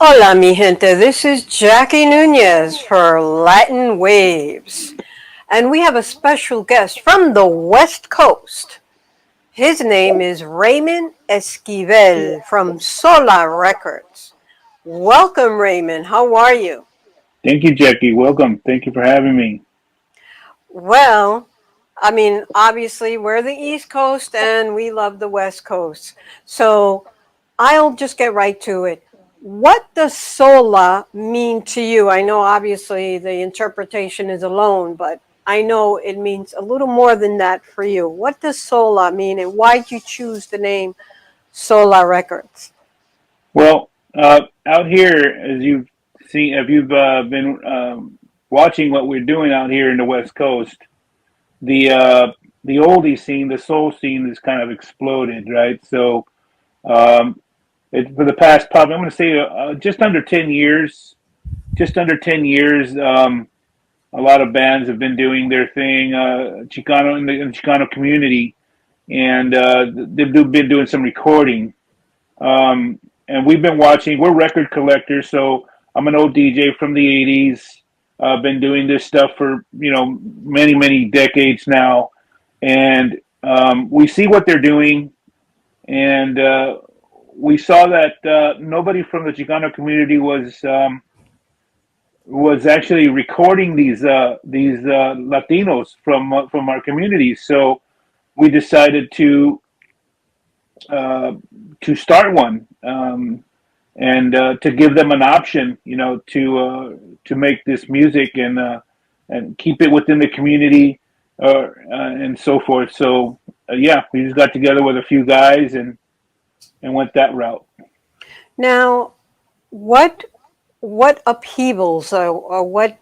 Hola, mi gente. This is Jackie Nuñez for Latin Waves. And we have a special guest from the West Coast. His name is Raymond Esquivel from Sola Records. Welcome, Raymond. How are you? Thank you, Jackie. Welcome. Thank you for having me. Well, obviously, we're the East Coast and we love the West Coast. So I'll just get right to it. What does sola mean to you? I know obviously the interpretation is alone, but I know it means a little more than that for you. What does sola mean and why did you choose the name Sola Records? Well, out here, as you've seen, if you've been watching what we're doing out here in the West Coast, the uh, the oldie scene, the soul scene, has kind of exploded, right? So, um, for the past, probably, I'm going to say, just under 10 years, just under 10 years, a lot of bands have been doing their thing, Chicano in the Chicano community, and they've been doing some recording. And we've been watching. We're record collectors, so I'm an old DJ from the '80s. I've been doing this stuff for many decades now, and we see what they're doing, and we saw that nobody from the Chicano community was actually recording these Latinos from our communities. So we decided uh, to start one. And to give them an option, to make this music and keep it within the community, and so forth. So yeah, we just got together with a few guys and went that route. Now, what what upheavals or what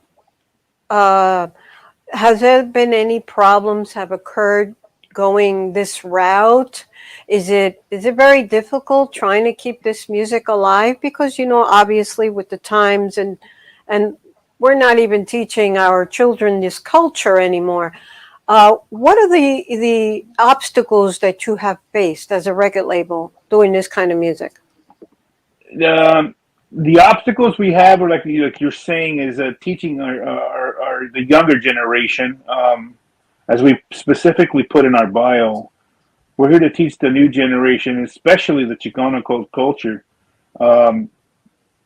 uh, has there been any problems have occurred going this route? Is it very difficult trying to keep this music alive? Because obviously with the times and we're not even teaching our children this culture anymore. What are the obstacles that you have faced as a record label doing this kind of music? Um, the obstacles we have are like you're saying is teaching the younger generation, as we specifically put in our bio. We're here to teach the new generation, especially the Chicano culture, um,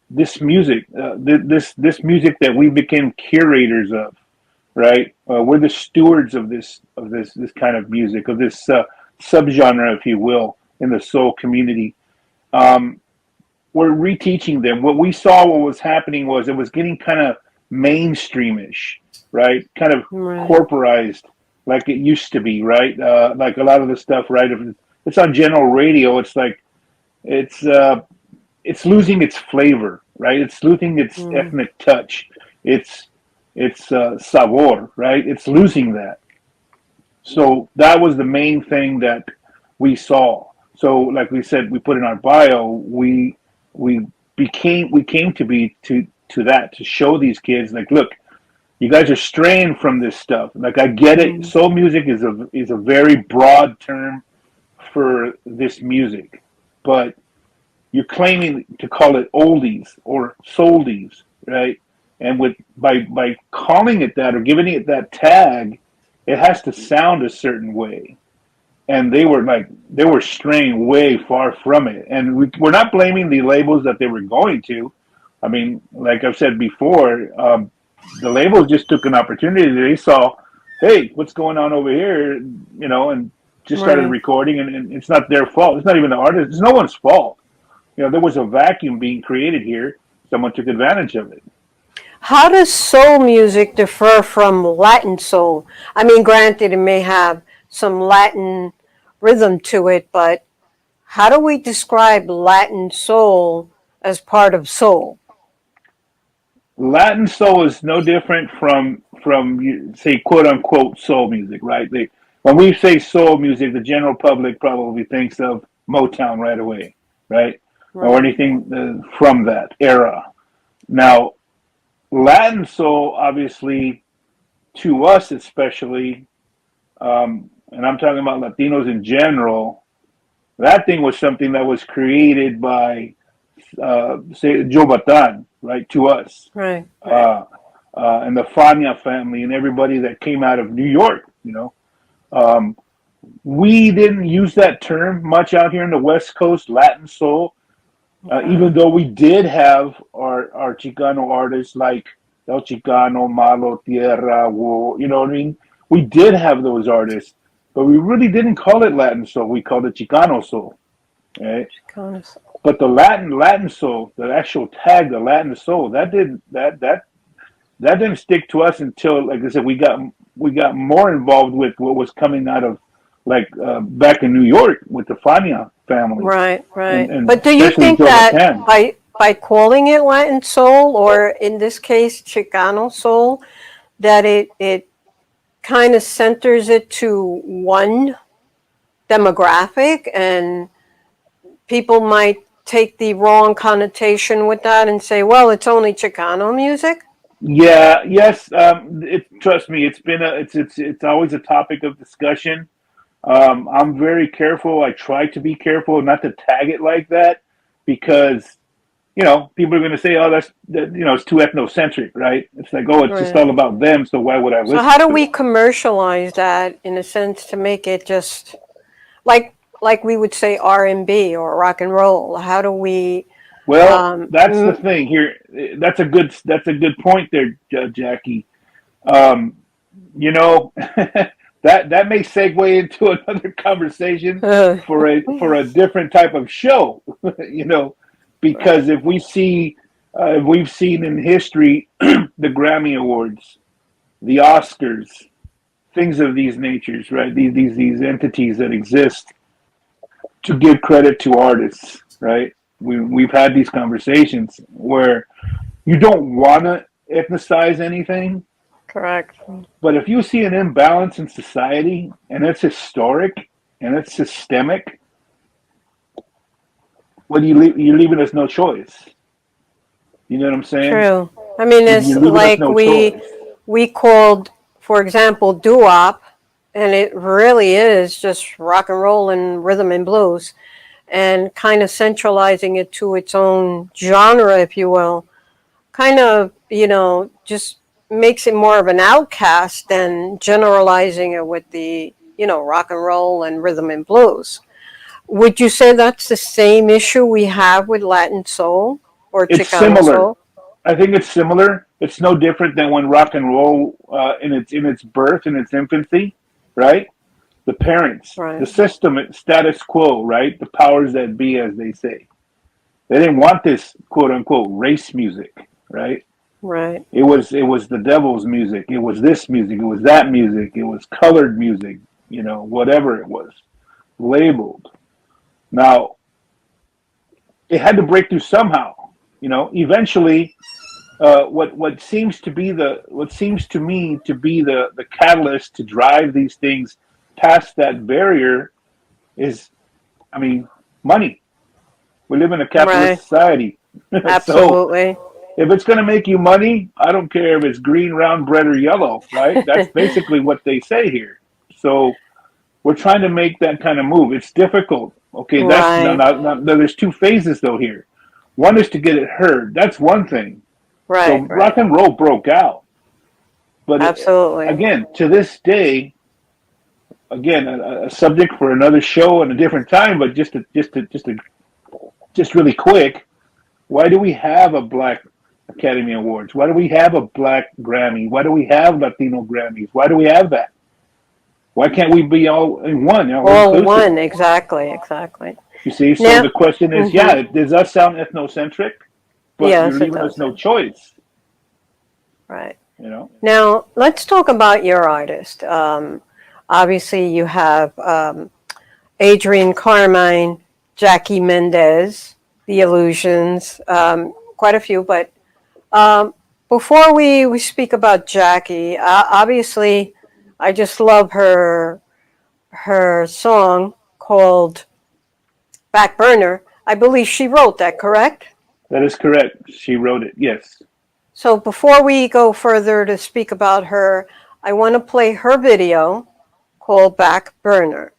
this music, this music that we became curators of, right? We're the stewards of this kind of music, of this subgenre, if you will, in the soul community. Um, we're reteaching them. What we saw, what was happening was it was getting kind of mainstreamish, right? Kind of Right. corporized, like it used to be, right? Like a lot of the stuff, right? If it's on general radio, it's like it's uh, it's losing its flavor, right? It's losing its Mm. ethnic touch. It's sabor, right? It's losing that. So that was the main thing that we saw. So, like we said, we put in our bio, we we came to be to that to show these kids, like, look, you guys are straying from this stuff. Like, I get it. Mm. Soul music is a very broad term for this music, but you're claiming to call it oldies or soldies, right? And with by calling it that or giving it that tag, it has to sound a certain way. And they were straying way far from it. And we're not blaming the labels that they were going to. I mean, like I've said before, the labels just took an opportunity. They saw, hey, what's going on over here, and just started Right. recording. And it's not their fault. It's not even the artist. It's no one's fault. There was a vacuum being created here. Someone took advantage of it. How does soul music differ from Latin soul? I mean, granted, it may have some Latin rhythm to it, but how do we describe Latin soul as part of soul? Latin soul is no different from say quote unquote soul music, right? When we say soul music, the general public probably thinks of Motown right away, right? Or Right. anything from that era. Now, Latin soul, obviously, to us especially, and I'm talking about Latinos in general, that thing was something that was created by say Joe Batan, right, to us, Right. Right. uh, and the Fania family and everybody that came out of New York. Um, we didn't use that term much out here in the West Coast, Latin soul. Even though we did have our Chicano artists like El Chicano, Malo, Tierra, Wo, you know what I mean? We did have those artists, but we really didn't call it Latin soul. We called it Chicano soul, right? Chicano. But the Latin soul, the actual tag, the Latin soul, that didn't stick to us until, like I said, we got more involved with what was coming out of like back in New York with the Fania family Right, right. and But do you especially think Joe that Batan. by calling it Latin soul, or in this case Chicano soul, that it kind of centers it to one demographic, and people might take the wrong connotation with that and say, well, it's only Chicano music? Yeah, yes. Trust me, it's always a topic of discussion. I'm very careful. I try to be careful not to tag it like that because people are going to say, "Oh, it's too ethnocentric," right? It's like, "Oh, it's just Right. all about them, so why would I So how listen do to we it?" commercialize that in a sense to make it just like we would say R&B or rock and roll? How do we Well, um, that's the thing here. That's a good point there, Jackie. Um, you know, that may segue into another conversation for a different type of show. you know, right, because if we've seen in history the Grammy Awards, the Oscars, things of these natures, right? These entities that exist to give credit to artists, right? We've had these conversations where you don't want to ethnicize anything, correct. but if you see an imbalance in society and it's historic and it's systemic, what do you leave? You're leaving us no choice. You know what I'm saying? True. I mean, it's You're leaving us like no choice. we called, for example, doo-wop, and it really is just rock and roll and rhythm and blues, and kind of centralizing it to its own genre, if you will, kind of, just makes it more of an outcast than generalizing it with the, rock and roll and rhythm and blues. Would you say that's the same issue we have with Latin soul or It's Chicano similar. soul? I think it's similar. It's no different than when rock and roll, in its birth, in its infancy, right? The parents, the Right, system, status quo, right? The powers that be, as they say. They didn't want this quote unquote race music, right? right, It was the devil's music. It was this music. It was that music. It was colored music. Whatever it was labeled. Now it had to break through somehow. Eventually, what seems to me to be the catalyst to drive these things past that barrier is, I mean, money. We live in a capitalist right. society. So Absolutely. if it's going to make you money, I don't care if it's green, round bread or yellow, right? That's basically what they say here. So we're trying to make that kind of move. It's difficult. Okay, that's Right, there's two phases though here. One is to get it heard. That's one thing. So right, rock right. and roll broke out, but Absolutely. again, to this day, again, a subject for another show and a different time. But just really quick, why do we have a Black Academy Awards? Why do we have a Black Grammy? Why do we have Latino Grammys? Why do we have that? Why can't we be all in one, all All inclusive? one, exactly, exactly. You see, so Now, the question is, hmm yeah, does that sound ethnocentric? But you're yes, it leaving us does. no choice. Right. You know, Now, let's talk about your artist. Obviously, you have Adrian Carmine, Jackie Mendez, The Illusions, quite a few. But um, before we speak about Jackie, obviously, I just love her song called Back Burner. I believe she wrote that, correct? that is correct. She wrote it. Yes. So before we go further to speak about her, I want to play her video called Back Burner.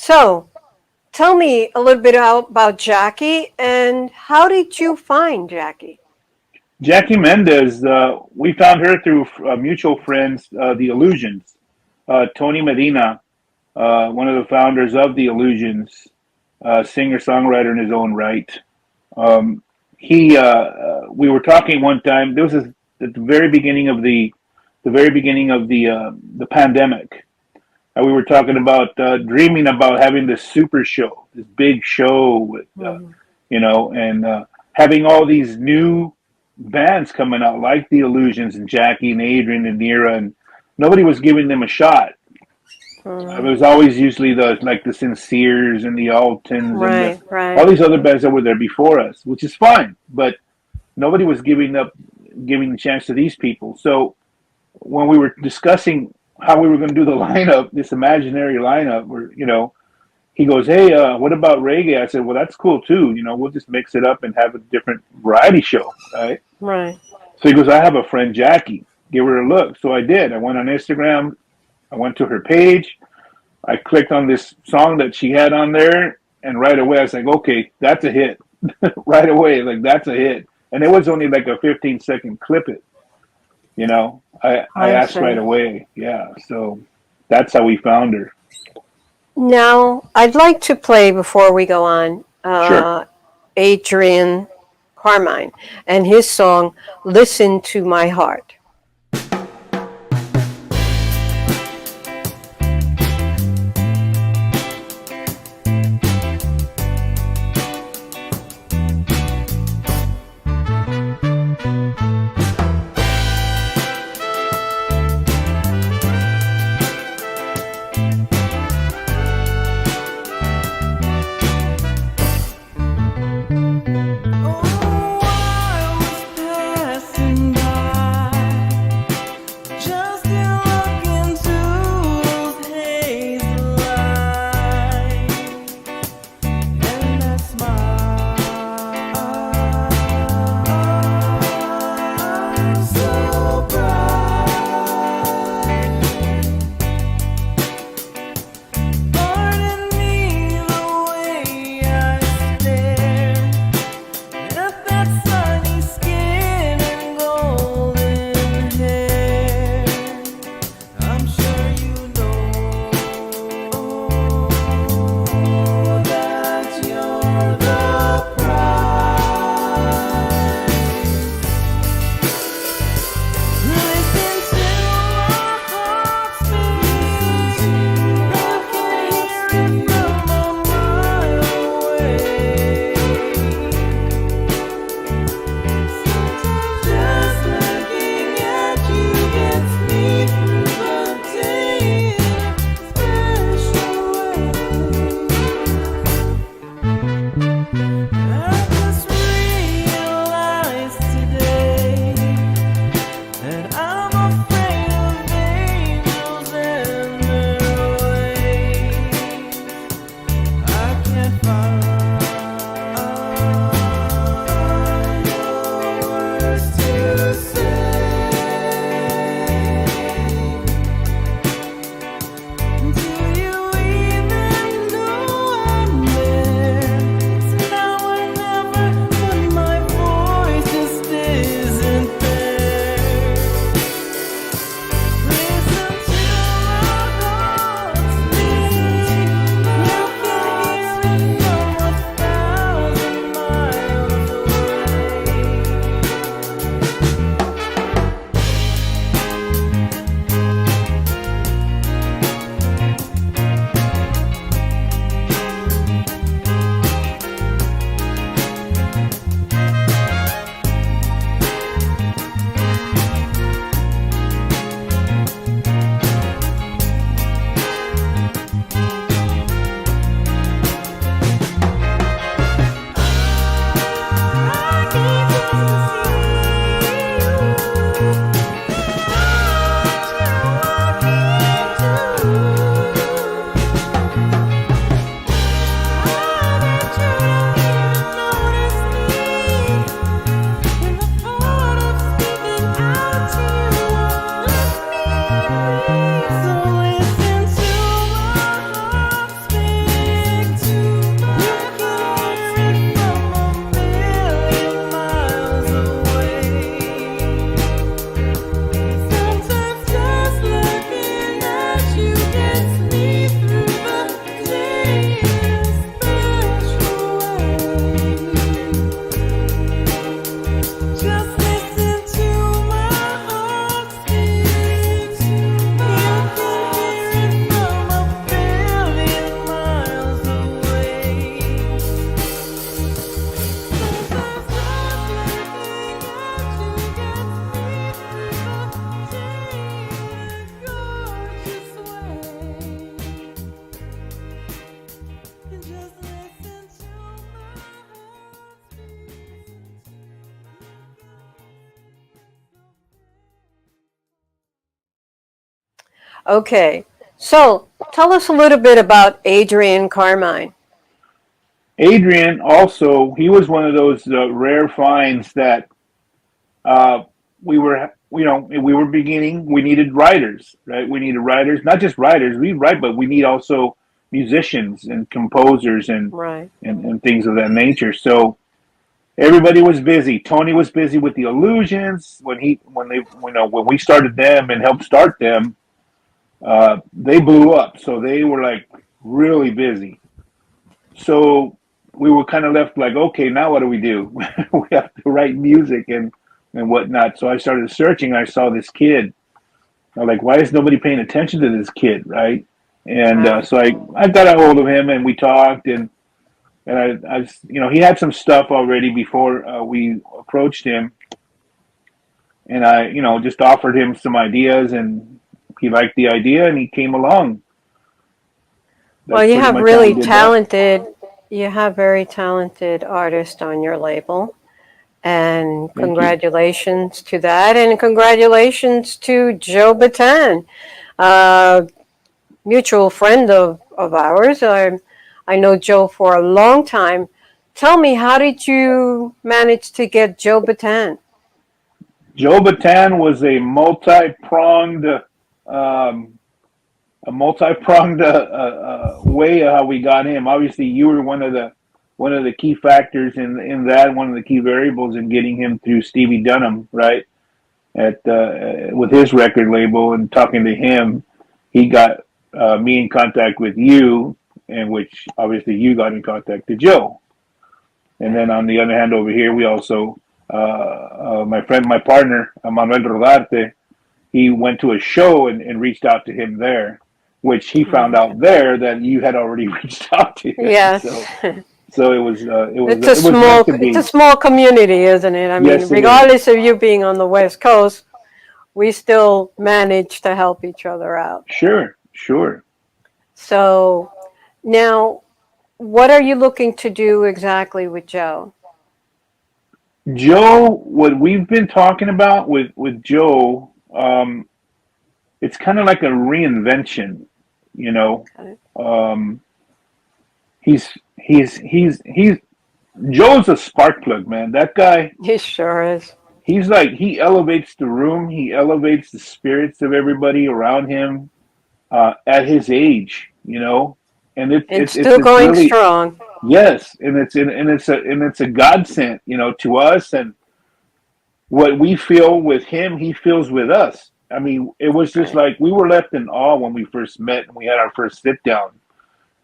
So, tell me a little bit about Jackie and how did you find Jackie? Jackie Mendez, we found her through mutual friends, the Illusions. Tony Medina, one of the founders of the Illusions, singer songwriter in his own right. Um, we were talking one time. This was at the very beginning of the pandemic. We were talking about dreaming about having this super show, this big show with Mhm. and having all these new bands coming out like the Illusions and Jackie and Adrian and Nira, and nobody was giving them a shot. It Mhm. was always usually the Sinceres and the Altons and Right, all right. these other bands that were there before us, which is fine, but nobody was giving the chance to these people. So when we were discussing how we were going to do the lineup, this imaginary lineup, where he goes, "Hey, what about reggae?" I said, "Well, that's cool too. We'll just mix it up and have a different variety show, right?" Right. So he goes, "I have a friend, Jackie. Give her a look." So I did. I went on Instagram. I went to her page. I clicked on this song that she had on there, and right away I was like, "Okay, that's a hit." Right away, like that's a hit. And it was only like a 15-second clip. I I asked right see. away. Yeah. So that's how we found her. Now, I'd like to play before we go on Sure. Adrian Carmine and his song Listen to My Heart. Oh, I was passing by. Okay. So tell us a little bit about Adrian Carmine. Adrian also, he was one of those rare finds that uh, we were beginning. We needed writers, right? We needed writers, not just writers. We write, but we need also musicians and composers Right. and things of that nature. So everybody was busy. Tony was busy with the illusions when we started them and helped start them. They blew up, so they were like really busy. So we were kind of left like, okay, now what do we do? We have to write music and whatnot. So I started searching. I saw this kid. I'm like, why is nobody paying attention to this kid, right? And Wow. so I got a hold of him and we talked and he had some stuff already before we approached him, and I just offered him some ideas and he liked the idea and he came along. Well, That's pretty much how we did that. you have very talented artists on your label. And Thank you. congratulations to that. And congratulations to Joe Bataan, a mutual friend of ours. I know Joe for a long time. Tell me, how did you manage to get Joe Bataan? Joe Bataan was um, a multi-pronged way of how we got him. Obviously, you were one of the key factors in that, one of the key variables in getting him through Stevie Dunham, right? At with his record label and talking to him, he got me in contact with you, and which obviously you got in contact to Joe. And then on the other hand, over here, we also my partner Manuel Rodarte, he went to a show and reached out to him there, which he found Okay. out there that you had already reached out to him. Yes. So it was meant to It's a be. small community, isn't it? I mean, Yes, it is. regardless of you being on the West Coast, we still manage to help each other out. Sure, sure. So now, what are you looking to do exactly with Joe? Joe, what we've been talking about with Joe, it's kind of like a reinvention, you know. Okay. Um, he's Joe's a spark plug, man. That guy, He sure is. he's like he elevates the room, he elevates the spirits of everybody around him at his age, you know. And It's still it's going really strong. yes, and it's a godsend, you know, to us and what we feel with him, he feels with us. I mean, it was just Right. like we were left in awe when we first met and we had our first sit down.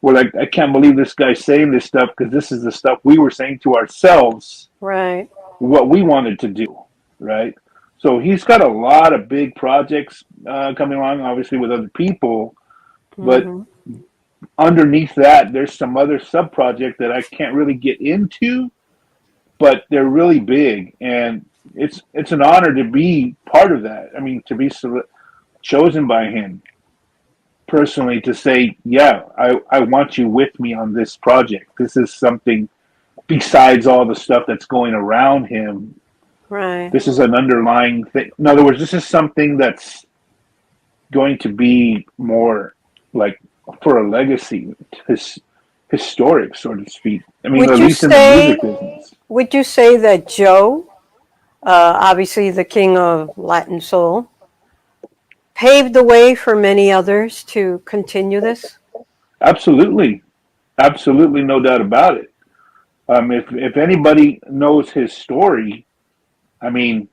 We're like, I can't believe this guy's saying this stuff because this is the stuff we were saying to ourselves, Right. what we wanted to do, right? So he's got a lot of big projects coming along, obviously with other people, but Hmm. underneath that, there's some other sub project that I can't really get into, but they're really big, and it's an honor to be part of that. I mean, to be chosen by him personally to say, yeah, I want you with me on this project. This is something besides all the stuff that's going around him. Right. This is an underlying thing. In other words, this is something that's going to be more like for a legacy, his, historic, so to speak. I mean, Would at you least in the say music business. would you say that Joe, obviously the king of Latin soul, paved the way for many others to continue this? Absolutely, absolutely, no doubt about it. If anybody knows his story, I mean,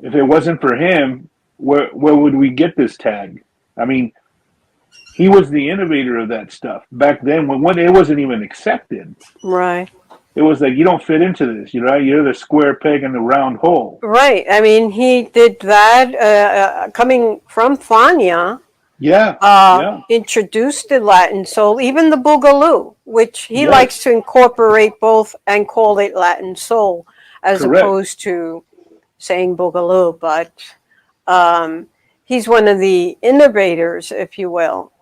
if it wasn't for him, where would we get this tag? I mean, he was the innovator of that stuff back then when it wasn't even accepted. Right. It was like you don't fit into this, you know. You're the square peg in the round hole. Right. I mean, he did that coming from Fania, Yeah, yeah, introduced the Latin soul, even the Boogaloo, which he likes yes, to incorporate both and call it Latin soul as correct. opposed to saying Boogaloo. But um, he's one of the innovators, if you will.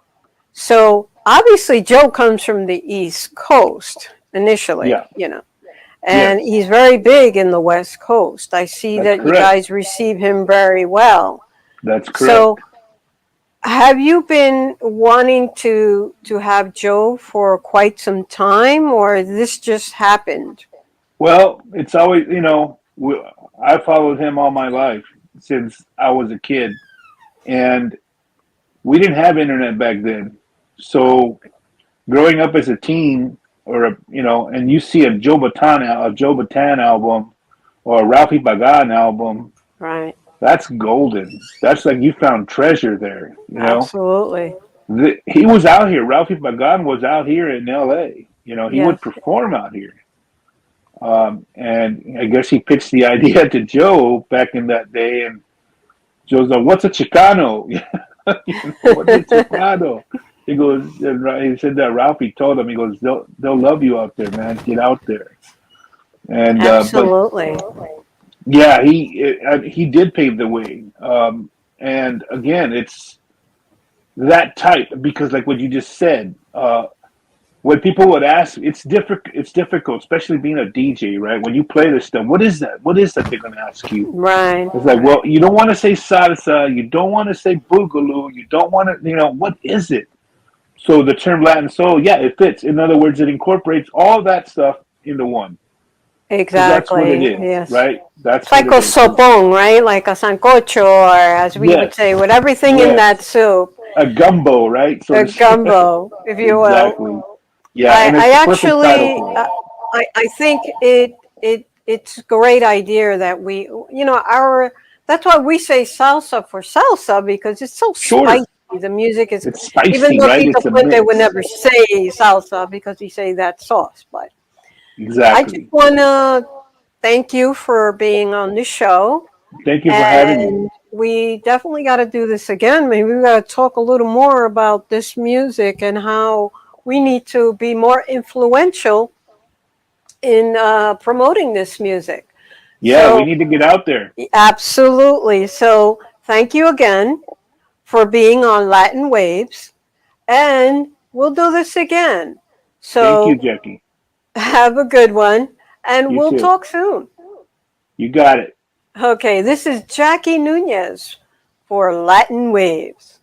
So obviously, Joe comes from the East Coast initially, Yeah, and yes, he's very big in the West Coast. I see that's that you correct. guys receive him very well. That's So, correct. Have you been wanting to have Joe for quite some time, or this just happened? Well, it's always, I followed him all my life since I was a kid, and we didn't have internet back then. So growing up as a teen, and you see a Joe Bataan album, or a Ralphie Bagan album, Right. that's golden. That's like you found treasure there. Absolutely. He was out here. Ralphie Bagan was out here in L.A. He Yes. would perform out here. And I guess he pitched the idea to Joe back in that day, and Joe's like, "What's a Chicano?" What's a Chicano? He said that Ralphie told him, he goes, "They'll love you out there, man. Get out there." And but Absolutely. yeah, he did pave the way. And again, it's that type because, like what you just said, when people would ask, it's difficult. It's difficult, especially being a DJ, right? When you play this stuff, what is that? What is that? They're gonna ask you. Right. It's like, well, you don't want to say salsa, you don't want to say boogaloo, you don't want to, what is it? So the term Latin soul, yeah, it fits. In other words, it incorporates all that stuff into one because that's what it Exactly. is, Yes. right? That's It's what like it a is. sopong, right? Like a sancocho, or as we would Yes, say, with everything in that yes, soup, a gumbo, right? So a to speak. gumbo, if you will. Exactly. Yeah, I, and it's I the perfect title actually, for it. I think it's a great idea that we, our, that's why we say salsa for salsa, because it's so spicy. Sure, The music is, it's even spicy, though right? Tito It's a Puente would mix. never say salsa because he say that sauce, but I just Exactly. want to thank you for being on the show. Thank you for having me. And we definitely got to do this again. Maybe we got to talk a little more about this music and how we need to be more influential in promoting this music. Yeah, we So, need to get out there. absolutely. So, thank you again for being on Latin Waves, and we'll do this again. Thank you, So, Jackie. have a good one, and You we'll too. talk soon. You got it. Okay, this is Jackie Nuñez for Latin Waves.